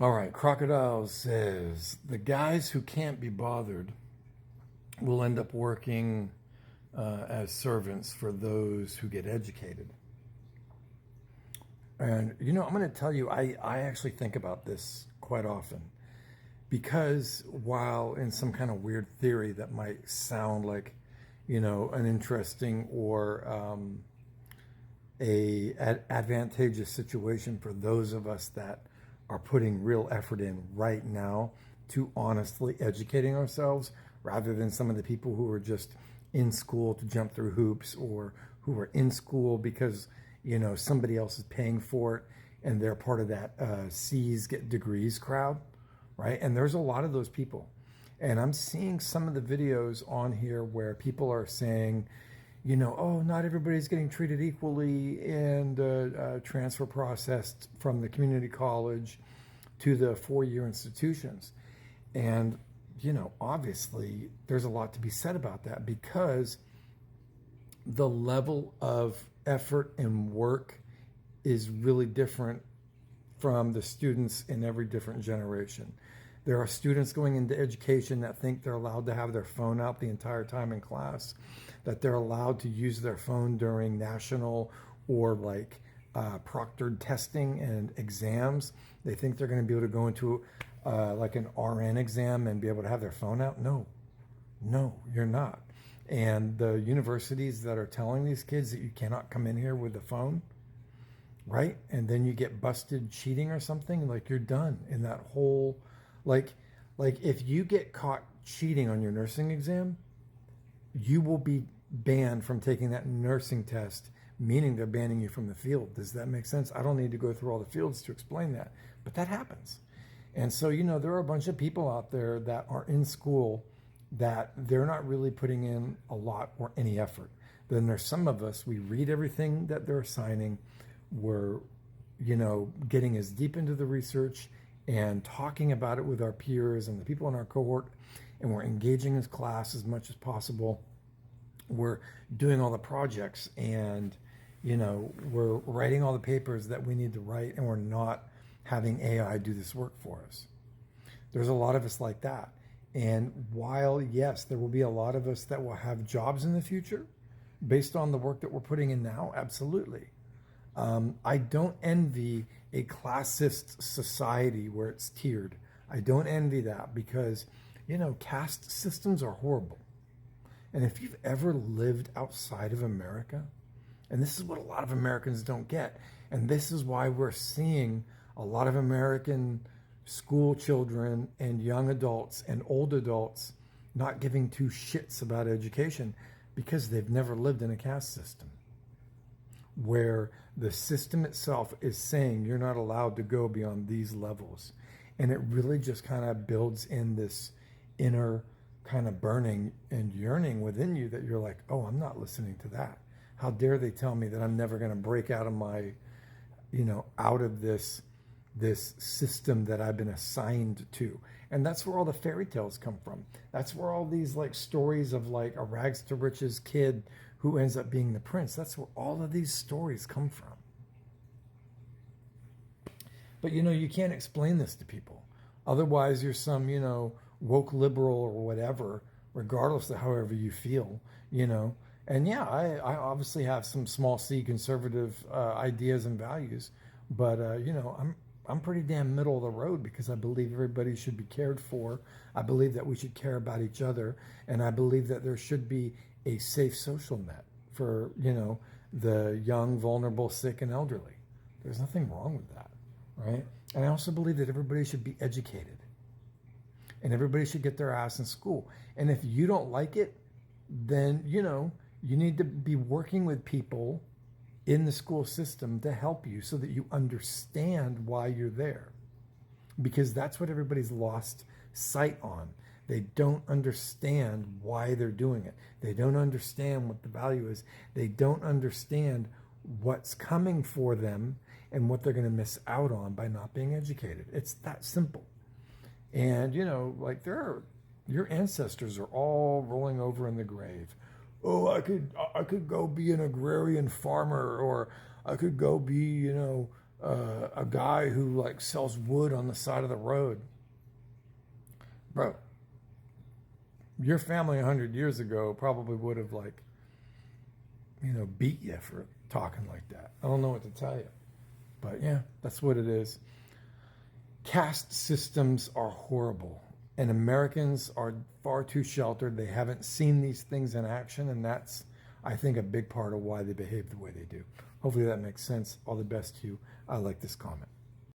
All right, Crocodile says the guys who can't be bothered will end up working as servants for those who get educated. And I'm going to tell you, I actually think about this quite often because while in some kind of weird theory that might sound like, an interesting or advantageous situation for those of us that are putting real effort in right now to honestly educating ourselves rather than some of the people who are just in school to jump through hoops or who are in school because somebody else is paying for it and they're part of that C's get degrees crowd, right? And there's a lot of those people, and I'm seeing some of the videos on here where people are saying, oh, not everybody's getting treated equally and transfer processed from the community college to the four-year institutions. And, obviously there's a lot to be said about that because the level of effort and work is really different from the students in every different generation. There are students going into education that think they're allowed to have their phone out the entire time in class, that they're allowed to use their phone during national or proctored testing and exams. They think they're going to be able to go into like an RN exam and be able to have their phone out. No, you're not. And the universities that are telling these kids that you cannot come in here with a phone, right? And then you get busted cheating or something, like you're done in that whole, like if you get caught cheating on your nursing exam, you will be banned from taking that nursing test, meaning they're banning you from the field. Does that make sense? I don't need to go through all the fields to explain that, but that happens. And so, there are a bunch of people out there that are in school that they're not really putting in a lot or any effort. Then there's some of us, we read everything that they're assigning. We're, getting as deep into the research and talking about it with our peers and the people in our cohort, and we're engaging in class as much as possible. We're doing all the projects and, we're writing all the papers that we need to write, and we're not having AI do this work for us. There's a lot of us like that. And while, yes, there will be a lot of us that will have jobs in the future based on the work that we're putting in now, absolutely. I don't envy a classist society where it's tiered. I don't envy that because, caste systems are horrible. And if you've ever lived outside of America, and this is what a lot of Americans don't get, and this is why we're seeing a lot of American school children and young adults and old adults not giving two shits about education because they've never lived in a caste system where the system itself is saying you're not allowed to go beyond these levels. And it really just kind of builds in this inner kind of burning and yearning within you that you're like, oh, I'm not listening to that. How dare they tell me that I'm never going to break out of my, out of this system that I've been assigned to. And that's where all the fairy tales come from. That's where all these stories of a rags to riches kid who ends up being the prince. That's where all of these stories come from. But you can't explain this to people. Otherwise you're some, woke liberal or whatever, regardless of however you feel, And yeah, I obviously have some small c conservative ideas and values, but I'm pretty damn middle of the road because I believe everybody should be cared for. I believe that we should care about each other, and I believe that there should be a safe social net for the young, vulnerable, sick, and elderly. There's nothing wrong with that, right? And I also believe that everybody should be educated, and everybody should get their ass in school. And if you don't like it, then you need to be working with people in the school system to help you so that you understand why you're there. Because that's what everybody's lost sight on. They don't understand why they're doing it. They don't understand what the value is. They don't understand what's coming for them and what they're going to miss out on by not being educated. It's that simple. And, your ancestors are all rolling over in the grave. Oh, I could go be an agrarian farmer, or I could go be, a guy who like sells wood on the side of the road. Bro, your family 100 years ago probably would have like, beat you for talking like that. I don't know what to tell you. But yeah, that's what it is. Caste systems are horrible, and Americans are far too sheltered. They haven't seen these things in action, and that's, I think, a big part of why they behave the way they do. Hopefully that makes sense. All the best to you. I like this comment.